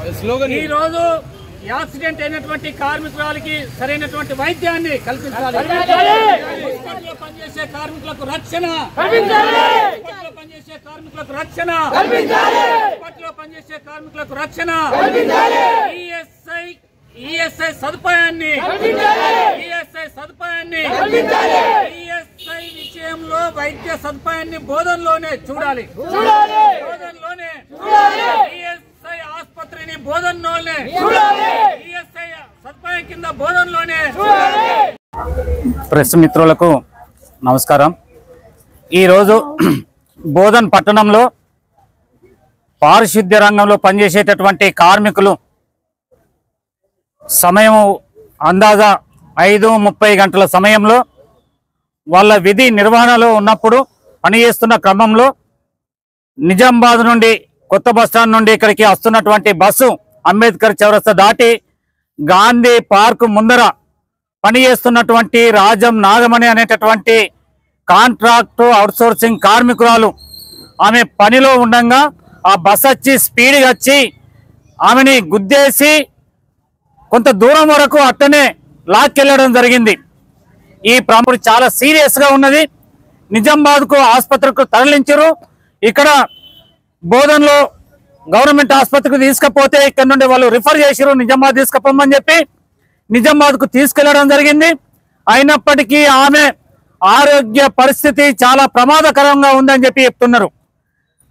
ఈ రోజు యాక్సిడెంట్ అయినటువంటి కార్మికులకి సరైనటువంటి వైద్యాన్ని కల్పించాలి. మున్సిపాలిటీలో పనిచేసే కార్మికులకు రక్షణ, మున్సిపాలిటీలో పనిచేసే కార్మికులకు రక్షణ, మున్సిపాలిటీలో పనిచేసే కార్మికులకు రక్షణ, ఈఎస్ఐ సదుపాయాన్ని, ఈఎస్ఐ విషయంలో వైద్య సదుపాయాన్ని బోధనలోనే చూడాలి. బోధనలోనే ఈఎస్ఐ ఆసుపత్రిని బోధనలోనే, ఈఎస్ఐ సదుపాయం కింద బోధనలోనే. ప్రెస్ మిత్రులకు నమస్కారం. ఈరోజు బోధన్ పట్టణంలో పారిశుద్ధ్య రంగంలో పనిచేసేటటువంటి కార్మికులు సమయం అందాజా 5:30 గంటల సమయంలో వాళ్ళ విధి నిర్వహణలో ఉన్నప్పుడు పనిచేస్తున్న క్రమంలో నిజామాబాద్ నుండి కొత్త బస్టాండ్ నుండి ఇక్కడికి వస్తున్నటువంటి బస్సు అంబేద్కర్ చౌరస్తా దాటి గాంధీ పార్క్ ముందర పనిచేస్తున్నటువంటి రాజం నాగమణి అనేటటువంటి కాంట్రాక్టు అవుట్సోర్సింగ్ కార్మికురాలు ఆమె పనిలో ఉండగా ఆ బస్ వచ్చి స్పీడ్గా వచ్చి ఆమెని గుద్దేసి కొంత దూరం వరకు అట్టనే లాక్కెళ్ళడం జరిగింది. ఈ ప్రమాదం చాలా సీరియస్గా ఉన్నది. నిజామాబాద్కు ఆసుపత్రికి తరలించారు. ఇక్కడ బోధన్లో గవర్నమెంట్ ఆసుపత్రికి తీసుకపోతే ఇక్కడ నుండి వాళ్ళు రిఫర్ చేసారు, నిజామాబాద్ తీసుకుపోమని చెప్పి నిజామాబాద్కు తీసుకెళ్లడం జరిగింది. అయినప్పటికీ ఆమె ఆరోగ్య పరిస్థితి చాలా ప్రమాదకరంగా ఉందని చెప్పి చెప్తున్నారు.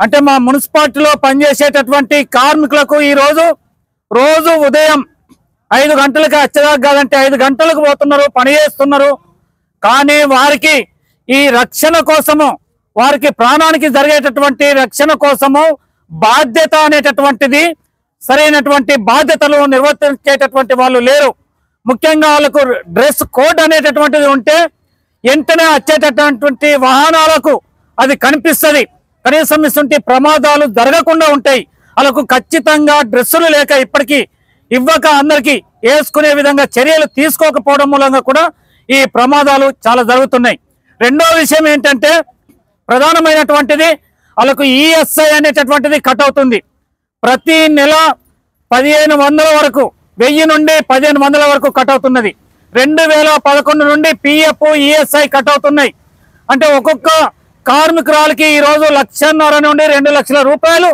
అంటే మా మున్సిపాలిటీలో పనిచేసేటటువంటి కార్మికులకు ఈ రోజు ఉదయం 5 గంటలకు వచ్చేదాకా కాదంటే 5 గంటలకు పోతున్నారు, పని చేస్తున్నారు. కానీ వారికి ఈ రక్షణ కోసము, వారికి ప్రాణానికి జరిగేటటువంటి రక్షణ కోసము బాధ్యత అనేటటువంటిది, సరైనటువంటి బాధ్యతలు నిర్వర్తించేటటువంటి వాళ్ళు లేరు. ముఖ్యంగా వాళ్ళకు డ్రెస్ కోడ్ అనేటటువంటిది ఉంటే వెంటనే వచ్చేటటువంటి వాహనాలకు అది కనిపిస్తుంది. కనీసం ఇటువంటి ప్రమాదాలు జరగకుండా ఉంటాయి. వాళ్ళకు ఖచ్చితంగా డ్రెస్సులు లేక ఇప్పటికీ ఇవ్వక అందరికీ వేసుకునే విధంగా చర్యలు తీసుకోకపోవడం మూలంగా కూడా ఈ ప్రమాదాలు చాలా జరుగుతున్నాయి. రెండో విషయం ఏంటంటే ప్రధానమైనటువంటిది వాళ్ళకు ఈఎస్ఐ అనేటటువంటిది కట్ అవుతుంది. ప్రతి నెల 1500 వరకు, 1000 నుండి 1500 వరకు కట్ అవుతున్నది. 2011 నుండి పిఎఫ్ ఈఎస్ఐ కట్ అవుతున్నాయి. అంటే ఒక్కొక్క కార్మికురాలకి ఈరోజు 1,50,000 నుండి 2 లక్షల రూపాయలు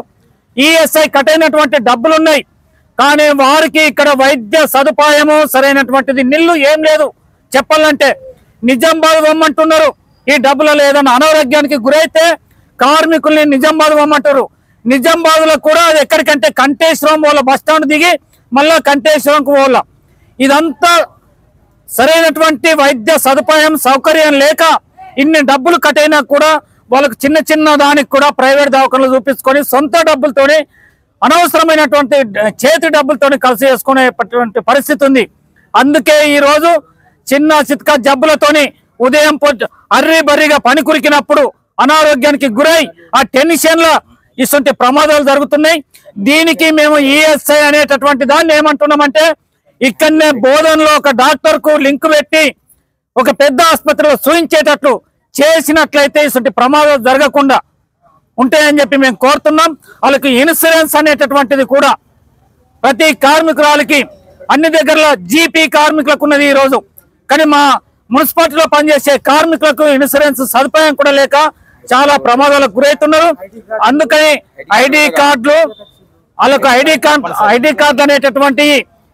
ఈఎస్ఐ కట్ అయినటువంటి డబ్బులు ఉన్నాయి. కానీ వారికి ఇక్కడ వైద్య సదుపాయము సరైనటువంటిది నిల్లు ఏం లేదు. చెప్పాలంటే నిజామాబాద్ పొమ్మంటున్నారు. ఈ డబ్బులలో ఏదైనా అనారోగ్యానికి గురైతే కార్మికుల్ని నిజామాబాద్ పొమ్మంటారు. నిజామాబాద్లో కూడా అది ఎక్కడికంటే కంటేశ్వరం వాళ్ళ బస్టాండ్ దిగి మళ్ళా కంటేశ్వరంకు పోవాల. ఇదంతా సరైనటువంటి వైద్య సదుపాయం సౌకర్యం లేక ఇన్ని డబ్బులు కట్ అయినా కూడా వాళ్ళకు చిన్న దానికి కూడా ప్రైవేట్ దవాఖానలు చూపించుకొని సొంత డబ్బులతోని అనవసరమైనటువంటి చేతి డబ్బులతోని కలిసి చేసుకునేటువంటి పరిస్థితి ఉంది. అందుకే ఈరోజు చిన్న చిత్కా జబ్బులతోని ఉదయం అర్రీ బర్రీగా పని కురికినప్పుడు అనారోగ్యానికి గురై ఆ టెన్షన్లో ఇటువంటి ప్రమాదాలు జరుగుతున్నాయి. దీనికి మేము ఈఎస్ఐ అనేటటువంటి దాన్ని ఏమంటున్నామంటే ఇక్కడనే బోధనలో ఒక డాక్టర్కు లింక్ పెట్టి ఒక పెద్ద ఆసుపత్రిలో చూయించేటట్లు చేసినట్లయితే ఇటువంటి ప్రమాదాలు జరగకుండా ఉంటాయని చెప్పి మేము కోరుతున్నాం. వాళ్ళకి ఇన్సూరెన్స్ అనేటటువంటిది కూడా ప్రతి కార్మికురాలకి అన్ని దగ్గరలో జీపీ కార్మికులకు ఉన్నది ఈరోజు. కానీ మా మున్సిపాలిటీలో పనిచేసే కార్మికులకు ఇన్సూరెన్స్ సదుపాయం కూడా లేక చాలా ప్రమాదాలకు గురవుతున్నారు. అందుకని ఐడి కార్డులు, వాళ్ళకు ఐడి కార్డు అనేటటువంటి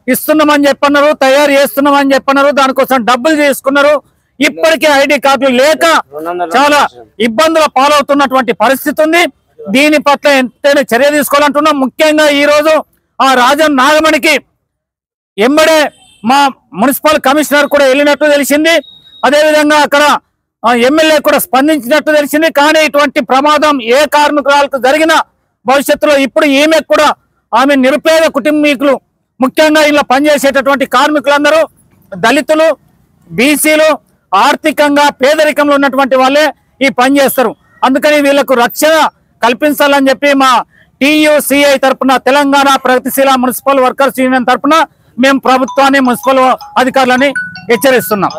ఇస్తున్నామని చెప్పన్నారు, తయారు చేస్తున్నామని చెప్పన్నారు. దానికోసం డబ్బులు తీసుకున్నారు. ఇప్పటికీ ఐడి కార్డులు లేక చాలా ఇబ్బందుల పాలవుతున్నటువంటి పరిస్థితి ఉంది. దీని పట్ల ఎంతైనా చర్య తీసుకోవాలంటున్నాం. ముఖ్యంగా ఈ రోజు ఆ రాజం నాగమణికి ఎంబడే మా మున్సిపల్ కమిషనర్ కూడా వెళ్ళినట్టు తెలిసింది. అదేవిధంగా అక్కడ ఎమ్మెల్యే కూడా స్పందించినట్టు తెలిసింది. కానీ ఇటువంటి ప్రమాదం ఏ కార్మికురాలకు జరిగినా భవిష్యత్తులో ఇప్పుడు ఈమె కూడా, ఆమె నిరుపేద కుటుంబీకులు, ముఖ్యంగా ఇలా పనిచేసేటటువంటి కార్మికులందరూ దళితులు, బీసీలు, ఆర్థికంగా పేదరికంలో ఉన్నటువంటి వాళ్ళే ఈ పని చేస్తారు. అందుకని వీళ్ళకు రక్షణ కల్పించాలని చెప్పి మా టీయూసీఐ తరఫున, తెలంగాణ ప్రగతిశీల మున్సిపల్ వర్కర్స్ యూనియన్ తరఫున మేము ప్రభుత్వాన్ని, మున్సిపల్ అధికారులని హెచ్చరిస్తున్నాం.